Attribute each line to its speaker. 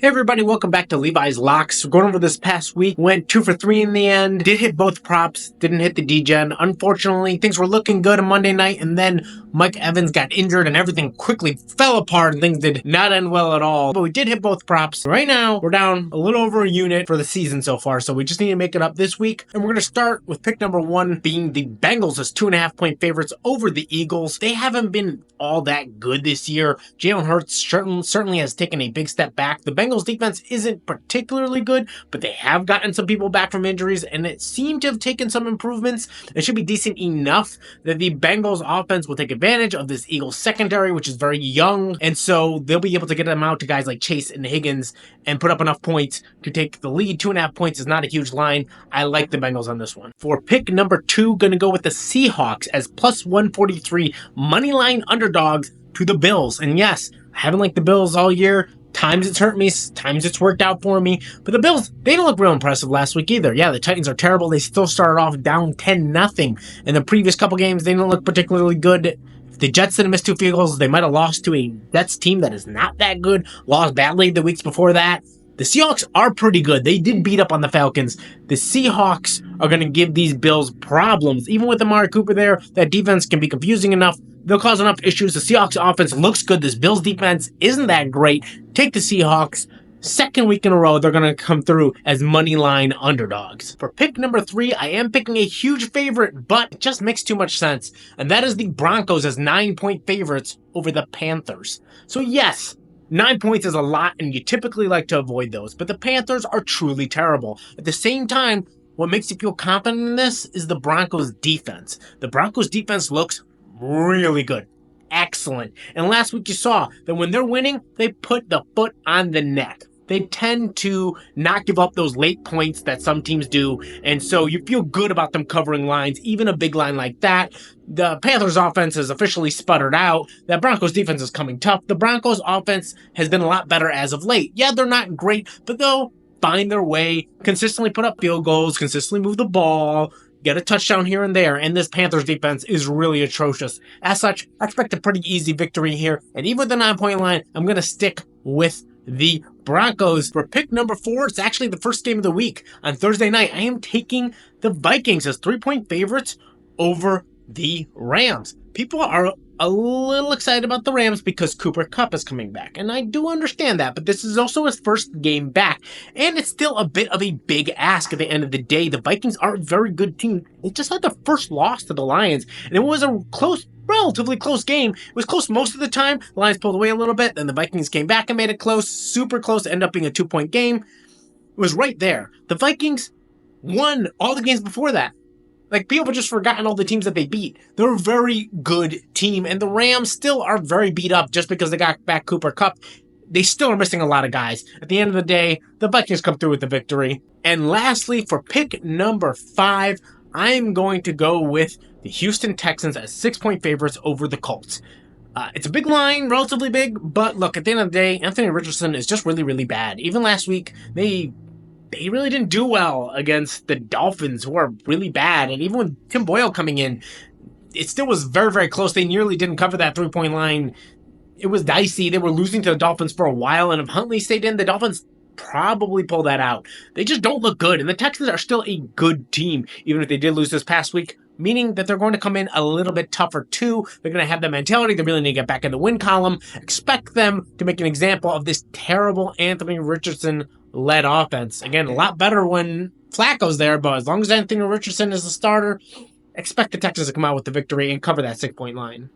Speaker 1: Hey everybody, welcome back to Levi's Locks. We're going over this past week. Went 2 for 3 in the end. Did hit both props. Didn't hit the DGen. Unfortunately, things were looking good on Monday night, and then Mike Evans got injured and everything quickly fell apart and things did not end well at all. But we did hit both props. Right now, we're down a little over a unit for the season so far, so we just need to make it up this week. And we're going to start with pick number 1 being the Bengals as 2.5-point favorites over the Eagles. They haven't been all that good this year. Jalen Hurts certainly has taken a big step back. The Bengals defense isn't particularly good, but they have gotten some people back from injuries, and it seemed to have taken some improvements. It should be decent enough that the Bengals offense will take advantage of this Eagles secondary, which is very young, and so they'll be able to get them out to guys like Chase and Higgins and put up enough points to take the lead. 2.5 points is not a huge line. I like the Bengals on this one. For pick number 2, going to go with the Seahawks as plus 143 moneyline underdogs to the Bills. And yes, I haven't liked the Bills all year. Times it's hurt me, times it's worked out for me. But the Bills, they didn't look real impressive last week either. Yeah, the Titans are terrible. They still started off down 10-0. In the previous couple games, they didn't look particularly good. If the Jets didn't miss 2 field goals, they might have lost to a Jets team that is not that good. Lost badly the weeks before that. The Seahawks are pretty good. They did beat up on the Falcons. The Seahawks are going to give these Bills problems. Even with Amari Cooper there, that defense can be confusing enough. They'll cause enough issues. The Seahawks offense looks good. This Bills defense isn't that great. Take the Seahawks. Second week in a row, they're going to come through as money line underdogs. For pick number 3, I am picking a huge favorite, but it just makes too much sense. And that is the Broncos as 9-point favorites over the Panthers. So yes, 9 points is a lot, and you typically like to avoid those. But the Panthers are truly terrible. At the same time, what makes you feel confident in this is the Broncos defense. The Broncos defense looks really good. Excellent. And last week you saw that when they're winning, they put the foot on the neck. They tend to not give up those late points that some teams do, and so you feel good about them covering lines, even a big line like that. The Panthers offense has officially sputtered out. The Broncos defense is coming tough. The Broncos offense has been a lot better as of late. Yeah, they're not great, but they'll find their way, consistently put up field goals, consistently move the ball, get a touchdown here and there, and this Panthers defense is really atrocious. As such, I expect a pretty easy victory here, and even with the 9-point line, I'm going to stick with the Broncos. For pick number 4, it's actually the first game of the week. On Thursday night, I am taking the Vikings as 3-point favorites over the Rams. People are a little excited about the Rams because Cooper Kupp is coming back, and I do understand that, but this is also his first game back, and it's still a bit of a big ask at the end of the day. The Vikings are a very good team. They just had their first loss to the Lions, and it was a relatively close game. It was close most of the time. The Lions pulled away a little bit, then the Vikings came back and made it close, super close, ended up being a 2-point game. It was right there. The Vikings won all the games before that. Like, people have just forgotten all the teams that they beat. They're a very good team, and the Rams still are very beat up just because they got back Cooper Kupp. They still are missing a lot of guys. At the end of the day, the Vikings come through with the victory. And lastly, for pick number 5, I'm going to go with the Houston Texans as 6-point favorites over the Colts. It's a big line, relatively big, but look, at the end of the day, Anthony Richardson is just really, really bad. Even last week, they really didn't do well against the Dolphins, who are really bad. And even with Tim Boyle coming in, it still was very, very close. They nearly didn't cover that 3-point line. It was dicey. They were losing to the Dolphins for a while, and if Huntley stayed in, the Dolphins probably pull that out. They just don't look good, and the Texans are still a good team, even if they did lose this past week, meaning that they're going to come in a little bit tougher too. They're going to have the mentality. They really need to get back in the win column. Expect them to make an example of this terrible Anthony Richardson-led offense. Again, a lot better when Flacco's there, but as long as Anthony Richardson is the starter, expect the Texans to come out with the victory and cover that 6-point line.